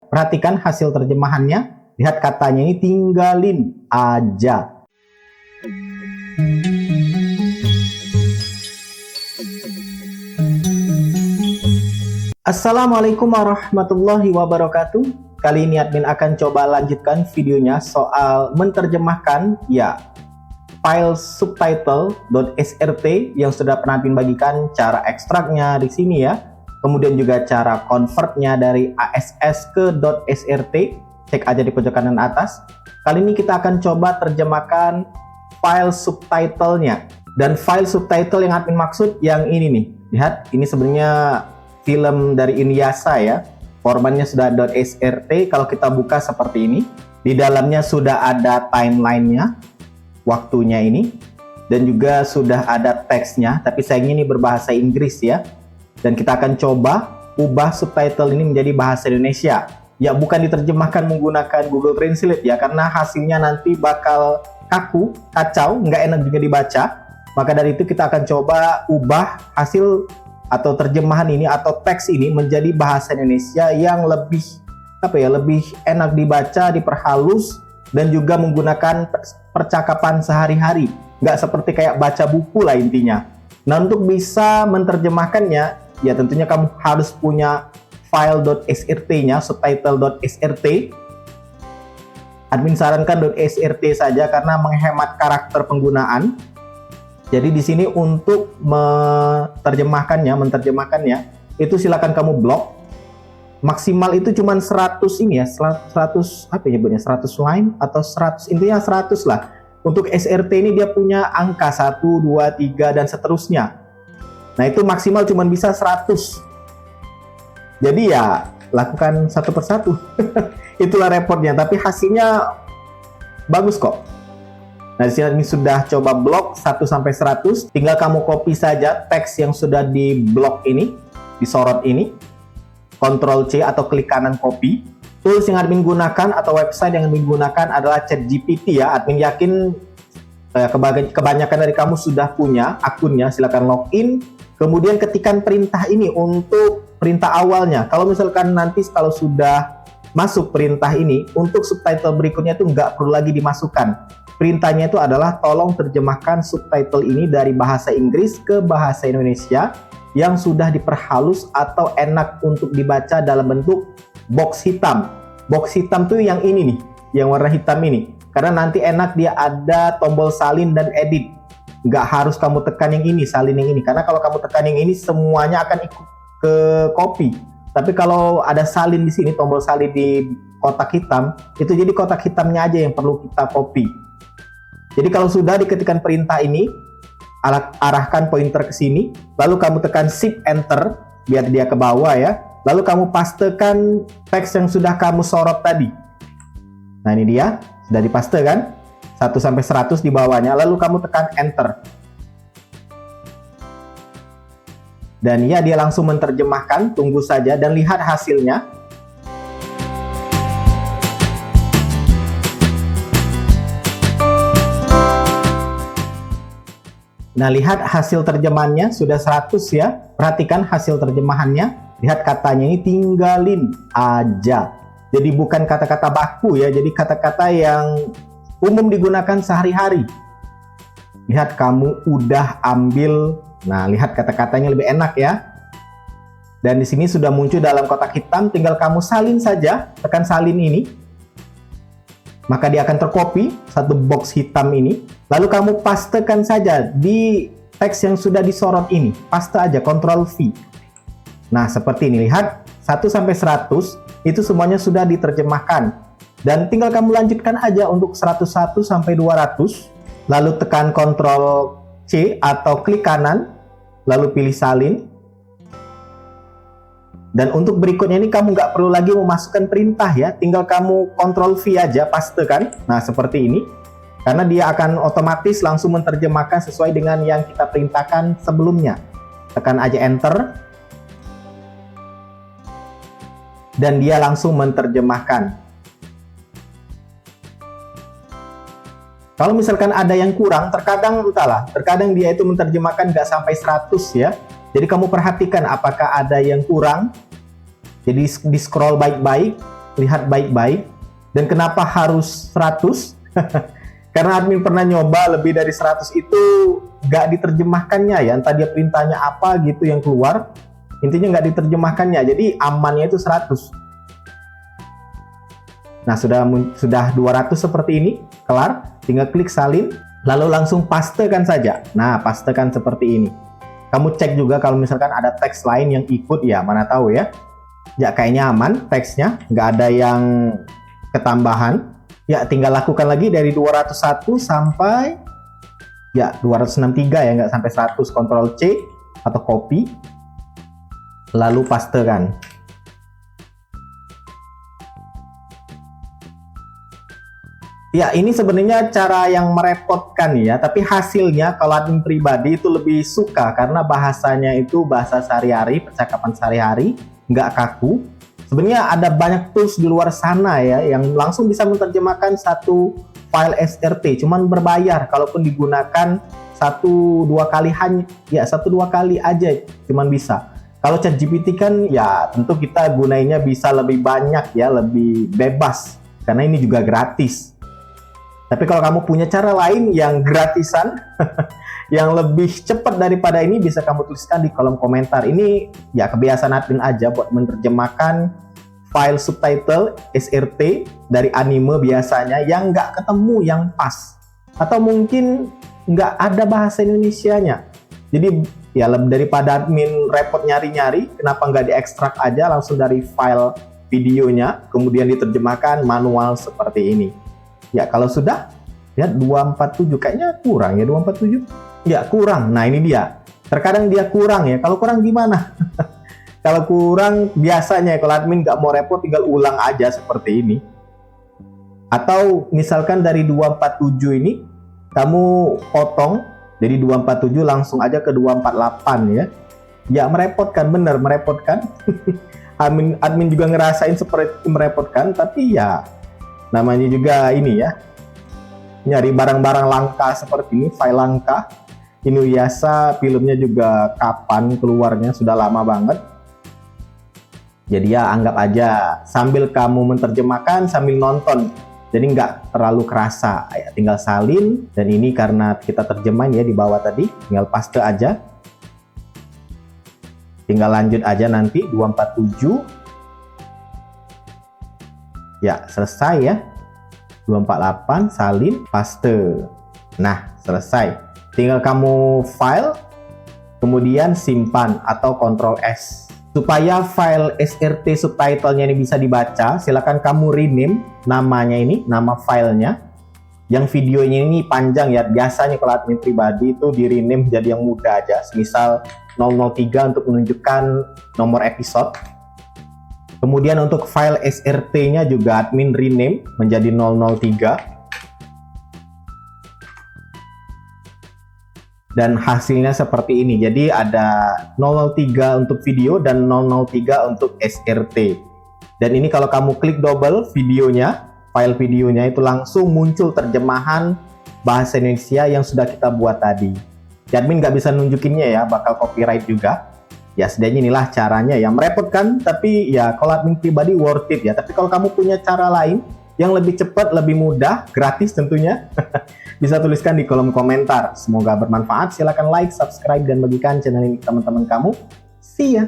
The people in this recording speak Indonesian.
Perhatikan hasil terjemahannya. Lihat katanya ini tinggalin aja. Assalamualaikum warahmatullahi wabarakatuh. Kali ini admin akan coba lanjutkan videonya soal menerjemahkan file subtitle.srt yang sudah pernah admin bagikan cara ekstraknya di sini ya. Kemudian juga cara convertnya dari ASS ke .srt, cek aja di pojok kanan atas. Kali ini kita akan coba terjemahkan file subtitlenya. Dan file subtitle yang admin maksud yang ini nih. Lihat, ini sebenarnya film dari Inuyasha ya. Formatnya sudah .srt, kalau kita buka seperti ini. Di dalamnya sudah ada timelinenya, waktunya ini. Dan juga sudah ada teksnya, tapi sayangnya ini berbahasa Inggris ya. Dan kita akan coba ubah subtitle ini menjadi bahasa Indonesia. Ya, bukan diterjemahkan menggunakan Google Translate ya, karena hasilnya nanti bakal kaku, kacau, nggak enak juga dibaca. Maka dari itu kita akan coba ubah hasil atau terjemahan ini atau teks ini menjadi bahasa Indonesia yang lebih lebih enak dibaca, diperhalus, dan juga menggunakan percakapan sehari-hari. Nggak seperti kayak baca buku lah intinya. Nah, untuk bisa menerjemahkannya, ya tentunya kamu harus punya file .srt-nya, subtitle.srt. Admin sarankan .srt saja karena menghemat karakter penggunaan. Jadi di sini untuk menerjemahkannya itu silakan kamu blok. Maksimal itu cuma 100 ini ya, 100 line atau 100, intinya 100 lah. Untuk SRT ini dia punya angka 1, 2, 3 dan seterusnya. Nah, itu maksimal cuma bisa 100. Jadi ya lakukan satu persatu. Itulah repotnya, tapi hasilnya bagus kok. Nah, di sini sudah coba blok 1 sampai 100. Tinggal kamu copy saja teks yang sudah di blok ini, disorot ini. Ctrl C atau klik kanan copy. Tools yang admin gunakan atau website yang admin gunakan adalah ChatGPT ya. Admin yakin kebanyakan dari kamu sudah punya akunnya. Silakan login. Kemudian ketikkan perintah ini untuk perintah awalnya. Kalau misalkan nanti kalau sudah masuk perintah ini, untuk subtitle berikutnya itu nggak perlu lagi dimasukkan. Perintahnya itu adalah tolong terjemahkan subtitle ini dari bahasa Inggris ke bahasa Indonesia yang sudah diperhalus atau enak untuk dibaca dalam bentuk box hitam. Box hitam tuh yang ini nih, yang warna hitam ini. Karena nanti enak dia ada tombol salin dan edit. Nggak harus kamu tekan yang ini, salin yang ini. Karena kalau kamu tekan yang ini, semuanya akan ikut ke copy. Tapi kalau ada salin di sini, tombol salin di kotak hitam, itu jadi kotak hitamnya aja yang perlu kita copy. Jadi kalau sudah diketikkan perintah ini, arahkan pointer ke sini, lalu kamu tekan Shift Enter, biar dia ke bawah ya. Lalu kamu pastekan teks yang sudah kamu sorot tadi. Nah, ini dia, sudah dipaste kan? 1 sampai 100 di bawahnya, lalu kamu tekan Enter. Dan ya, dia langsung menerjemahkan, tunggu saja dan lihat hasilnya. Nah, lihat hasil terjemahannya sudah 100 ya. Perhatikan hasil terjemahannya. Lihat katanya ini tinggalin aja. Jadi bukan kata-kata baku ya, jadi kata-kata yang umum digunakan sehari-hari. Lihat kamu udah ambil. Nah, lihat kata-katanya lebih enak ya. Dan di sini sudah muncul dalam kotak hitam, tinggal kamu salin saja, tekan salin ini. Maka dia akan tercopy satu box hitam ini. Lalu kamu pastekan saja di teks yang sudah disorot ini. Paste aja, Ctrl V. Nah, seperti ini, lihat 1 sampai 100 itu semuanya sudah diterjemahkan. Dan tinggal kamu lanjutkan aja untuk 101 sampai 200. Lalu tekan Ctrl C atau klik kanan, lalu pilih salin. Dan untuk berikutnya ini kamu nggak perlu lagi memasukkan perintah ya, tinggal kamu Ctrl V aja, pastekan. Nah, seperti ini. Karena dia akan otomatis langsung menerjemahkan sesuai dengan yang kita perintahkan sebelumnya. Tekan aja Enter. Dan dia langsung menerjemahkan. Kalau misalkan ada yang kurang, terkadang dia itu menerjemahkan nggak sampai 100 ya. Jadi kamu perhatikan apakah ada yang kurang. Jadi di scroll baik-baik. lihat baik-baik. Dan kenapa harus 100? Karena admin pernah nyoba lebih dari 100 itu nggak diterjemahkannya ya. Entah dia perintahnya apa gitu yang keluar. Intinya nggak diterjemahkannya. Jadi amannya itu 100. Nah, sudah 200 seperti ini. Kelar. Tinggal klik salin. Lalu langsung pastekan saja. Nah, pastekan seperti ini. Kamu cek juga kalau misalkan ada teks lain yang ikut ya. Mana tahu ya. Ya, kayaknya aman teksnya. Nggak ada yang ketambahan. Ya, tinggal lakukan lagi dari 201 sampai ya 263 ya, nggak sampai 100. Ctrl C atau copy, lalu pastekan. Ya, ini sebenarnya cara yang merepotkan ya, tapi hasilnya kalau admin pribadi itu lebih suka karena bahasanya itu bahasa sehari-hari, percakapan sehari-hari, nggak kaku. Sebenarnya ada banyak tools di luar sana ya yang langsung bisa menerjemahkan satu file SRT, cuman berbayar kalaupun digunakan 1-2 kali hanya 1-2 kali aja cuman bisa. Kalau ChatGPT kan ya tentu kita gunainnya bisa lebih banyak ya, lebih bebas karena ini juga gratis. Tapi kalau kamu punya cara lain yang gratisan yang lebih cepat daripada ini, bisa kamu tuliskan di kolom komentar. Ini ya kebiasaan admin aja buat menerjemahkan file subtitle SRT dari anime biasanya yang nggak ketemu yang pas. Atau mungkin nggak ada bahasa Indonesianya. Jadi ya daripada admin repot nyari-nyari, kenapa nggak diekstrak aja langsung dari file videonya, kemudian diterjemahkan manual seperti ini. Ya, kalau sudah, ya 247 kayaknya kurang ya 247. Ya, kurang. Nah, ini dia. Terkadang dia kurang ya. Kalau kurang gimana? Kalau kurang biasanya kalau admin nggak mau repot tinggal ulang aja seperti ini. Atau misalkan dari 247 ini kamu potong jadi 247 langsung aja ke 248 ya. Ya merepotkan, bener merepotkan. admin juga ngerasain seperti merepotkan, tapi ya namanya juga ini ya, nyari barang-barang langka seperti ini, file langka. Inuyasha filmnya juga kapan keluarnya, sudah lama banget. Jadi ya anggap aja sambil kamu menerjemahkan sambil nonton, jadi nggak terlalu kerasa ya. Tinggal salin, dan ini karena kita terjemahin ya di bawah tadi, tinggal paste aja, tinggal lanjut aja nanti 247 ya, selesai ya. 248 salin, paste. Nah, selesai. Tinggal kamu file, kemudian simpan atau Ctrl S. Supaya file SRT subtitlenya ini bisa dibaca, silakan kamu rename namanya ini, nama filenya. Yang videonya ini panjang ya, biasanya kalau admin pribadi itu di rename jadi yang mudah aja. Misal 003 untuk menunjukkan nomor episode. Kemudian untuk file SRT-nya juga admin rename menjadi 003. Dan hasilnya seperti ini. Jadi ada 003 untuk video dan 003 untuk SRT. Dan ini kalau kamu klik double videonya, file videonya itu langsung muncul terjemahan bahasa Indonesia yang sudah kita buat tadi. Admin nggak bisa nunjukinnya ya, bakal copyright juga. Ya setidaknya inilah caranya ya, merepotkan tapi ya kalau admin pribadi worth it ya. Tapi kalau kamu punya cara lain yang lebih cepat, lebih mudah, gratis tentunya, bisa tuliskan di kolom komentar. Semoga bermanfaat. Silakan like, subscribe, dan bagikan channel ini ke teman-teman kamu. See ya!